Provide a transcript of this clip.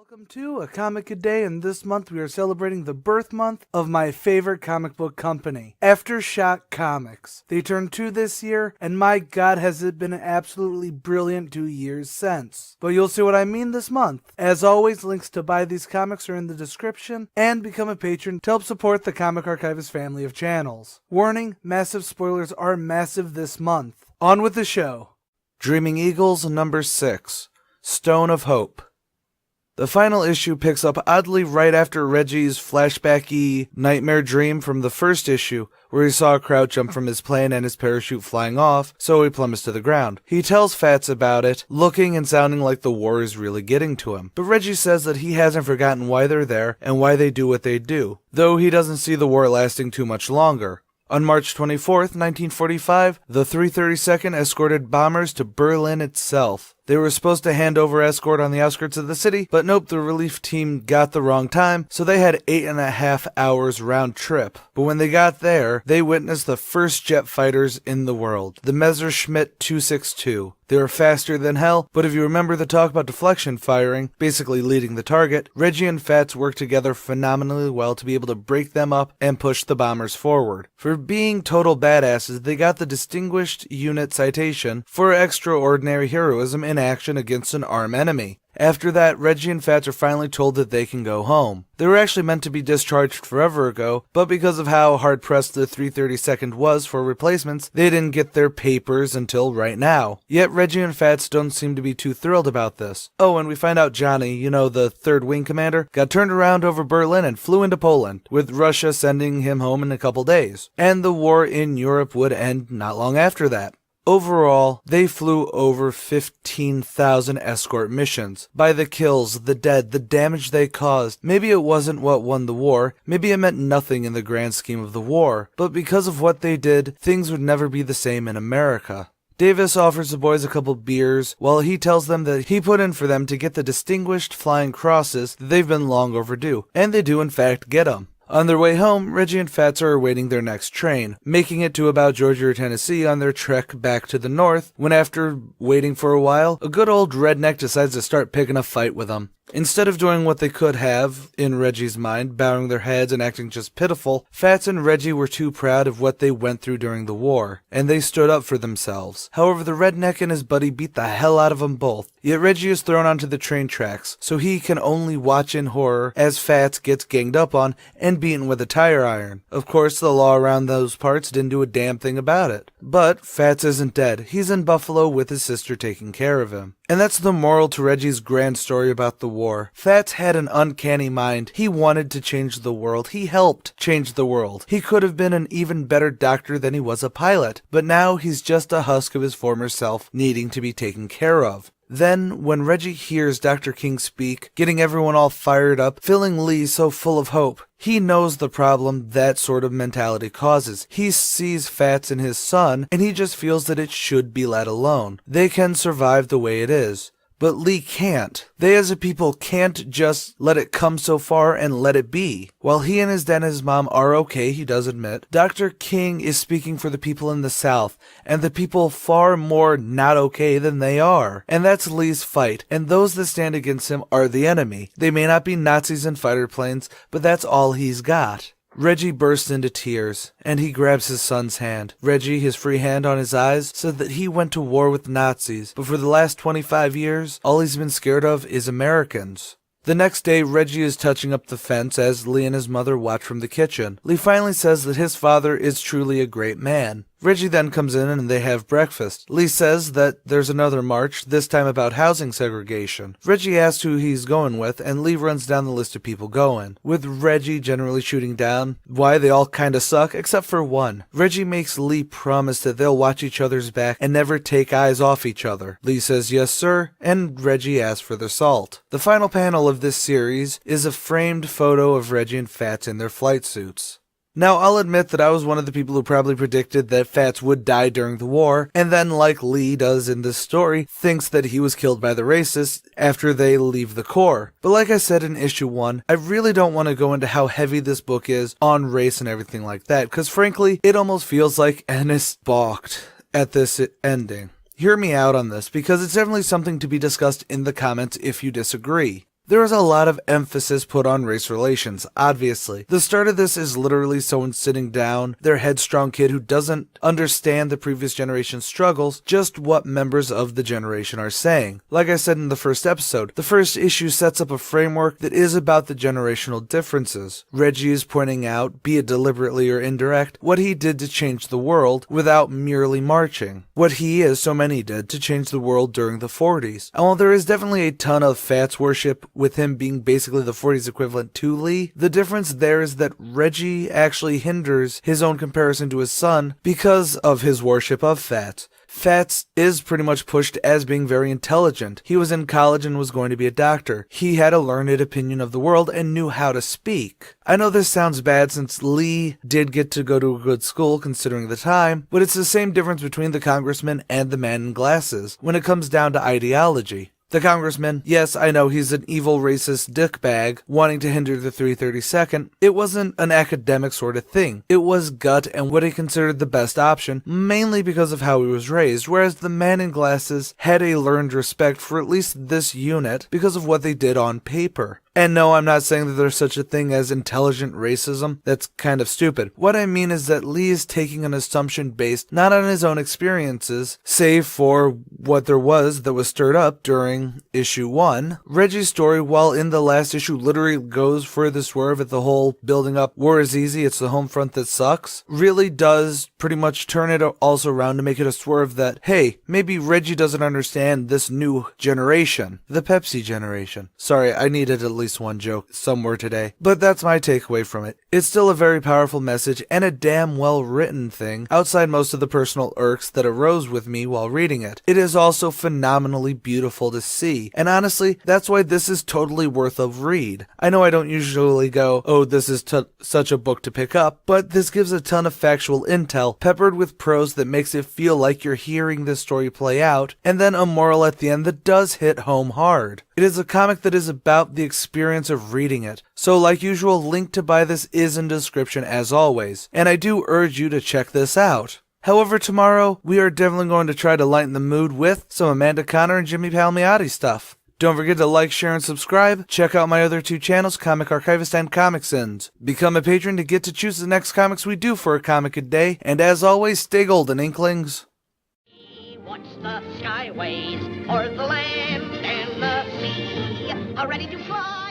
Welcome to A Comic a Day, and this month we are celebrating the birth month of my favorite comic book company, Aftershock Comics. They turned 2 this year, and my god has it been an absolutely brilliant 2 years since. But you'll see what I mean this month. As always, links to buy these comics are in the description, and become a patron to help support the Comic Archivist family of channels. Warning, massive spoilers are massive this month. On with the show. Dreaming Eagles number 6, Stone of Hope. The final issue picks up oddly right after Reggie's flashbacky nightmare dream from the first issue, where he saw a crowd jump from his plane and his parachute flying off, so he plummets to the ground. He tells Fats about it, looking and sounding like the war is really getting to him. But Reggie says that he hasn't forgotten why they're there and why they do what they do, though he doesn't see the war lasting too much longer. On March 24th, 1945, the 332nd escorted bombers to Berlin itself. They were supposed to hand over escort on the outskirts of the city, but nope, the relief team got the wrong time, so they had 8.5 hours round trip. But when they got there, they witnessed the first jet fighters in the world, the Messerschmitt 262. They were faster than hell, but if you remember the talk about deflection firing, basically leading the target, Reggie and Fats worked together phenomenally well to be able to break them up and push the bombers forward. For being total badasses, they got the Distinguished Unit Citation for extraordinary heroism in action against an armed enemy. After that, Reggie and Fats are finally told that they can go home. They were actually meant to be discharged forever ago, but because of how hard-pressed the 332nd was for replacements, they didn't get their papers until right now. Yet Reggie and Fats don't seem to be too thrilled about this. Oh, and we find out Johnny, the 3rd Wing Commander, got turned around over Berlin and flew into Poland, with Russia sending him home in a couple days. And the war in Europe would end not long after that. Overall, they flew over 15,000 escort missions. By the kills, the dead, the damage they caused, maybe it wasn't what won the war, maybe it meant nothing in the grand scheme of the war, but because of what they did, things would never be the same in America. Davis offers the boys a couple beers, while he tells them that he put in for them to get the distinguished flying crosses that they've been long overdue, and they do in fact get them. On their way home, Reggie and Fats are awaiting their next train, making it to about Georgia or Tennessee on their trek back to the north, when after waiting for a while, a good old redneck decides to start picking a fight with them. Instead of doing what they could have, in Reggie's mind, bowing their heads and acting just pitiful, Fats and Reggie were too proud of what they went through during the war, and they stood up for themselves. However, the redneck and his buddy beat the hell out of them both, yet Reggie is thrown onto the train tracks, so he can only watch in horror as Fats gets ganged up on and beaten with a tire iron. Of course, the law around those parts didn't do a damn thing about it. But Fats isn't dead. He's in Buffalo with his sister taking care of him. And that's the moral to Reggie's grand story about the war. Fats had an uncanny mind. He wanted to change the world. He helped change the world. He could have been an even better doctor than he was a pilot. But now he's just a husk of his former self, needing to be taken care of. Then, when Reggie hears Dr. King speak, getting everyone all fired up, filling Lee so full of hope, he knows the problem that sort of mentality causes. He sees Fats and his son, and he just feels that it should be let alone. They can survive the way it is. But Lee can't. They as a people can't just let it come so far and let it be. While he and his dad and his mom are okay, he does admit, Dr. King is speaking for the people in the South, and the people far more not okay than they are. And that's Lee's fight, and those that stand against him are the enemy. They may not be Nazis and fighter planes, but that's all he's got. Reggie bursts into tears, and he grabs his son's hand. Reggie, his free hand on his eyes, said that he went to war with Nazis, but for the last 25 years, all he's been scared of is Americans. The next day, Reggie is touching up the fence as Lee and his mother watch from the kitchen. Lee finally says that his father is truly a great man. Reggie then comes in and they have breakfast. Lee says that there's another march, this time about housing segregation. Reggie asks who he's going with, and Lee runs down the list of people going, with Reggie generally shooting down why they all kinda suck, except for one. Reggie makes Lee promise that they'll watch each other's back and never take eyes off each other. Lee says yes sir, and Reggie asks for their salt. The final panel of this series is a framed photo of Reggie and Fats in their flight suits. Now, I'll admit that I was one of the people who probably predicted that Fats would die during the war, and then, like Lee does in this story, thinks that he was killed by the racists after they leave the Corps. But like I said in issue 1, I really don't want to go into how heavy this book is on race and everything like that, because frankly, it almost feels like Ennis balked at this ending. Hear me out on this, because it's definitely something to be discussed in the comments if you disagree. There is a lot of emphasis put on race relations, obviously. The start of this is literally someone sitting down, their headstrong kid who doesn't understand the previous generation's struggles, just what members of the generation are saying. Like I said in the first episode, the first issue sets up a framework that is about the generational differences. Reggie is pointing out, be it deliberately or indirect, what he did to change the world without merely marching. What he, as so many did, to change the world during the 40s. And while there is definitely a ton of Fats worship, with him being basically the 40s equivalent to Lee, the difference there is that Reggie actually hinders his own comparison to his son because of his worship of Fats. Fats is pretty much pushed as being very intelligent. He was in college and was going to be a doctor. He had a learned opinion of the world and knew how to speak. I know this sounds bad since Lee did get to go to a good school considering the time, but it's the same difference between the congressman and the man in glasses when it comes down to ideology. The congressman, yes, I know he's an evil racist dickbag wanting to hinder the 332nd. It wasn't an academic sort of thing. It was gut and what he considered the best option, mainly because of how he was raised, whereas the man in glasses had a learned respect for at least this unit because of what they did on paper. And no, I'm not saying that there's such a thing as intelligent racism. That's kind of stupid. What I mean is that Lee is taking an assumption based not on his own experiences, save for what there was that was stirred up during issue 1. Reggie's story, while in the last issue literally goes for the swerve at the whole building up war is easy, it's the home front that sucks, really does pretty much turn it also around to make it a swerve that, hey, maybe Reggie doesn't understand this new generation, the Pepsi generation. Sorry, I needed at least one joke somewhere today, but that's my takeaway from it. It's still a very powerful message and a damn well written thing outside most of the personal irks that arose with me while reading it. It is also phenomenally beautiful to see, and honestly, that's why this is totally worth a read. I know I don't usually go, oh, this is such a book to pick up, but this gives a ton of factual intel peppered with prose that makes it feel like you're hearing this story play out, and then a moral at the end that does hit home hard. It is a comic that is about the experience of reading it. So like usual, link to buy this is in description as always, and I do urge you to check this out. However, tomorrow, we are definitely going to try to lighten the mood with some Amanda Connor and Jimmy Palmiotti stuff. Don't forget to like, share, and subscribe. Check out my other 2 channels, Comic Archivist and ComicSins. Become a patron to get to choose the next comics we do for a comic a day, and as always, stay golden, Inklings. What's the skyways, or the land and the sea, are ready to fly?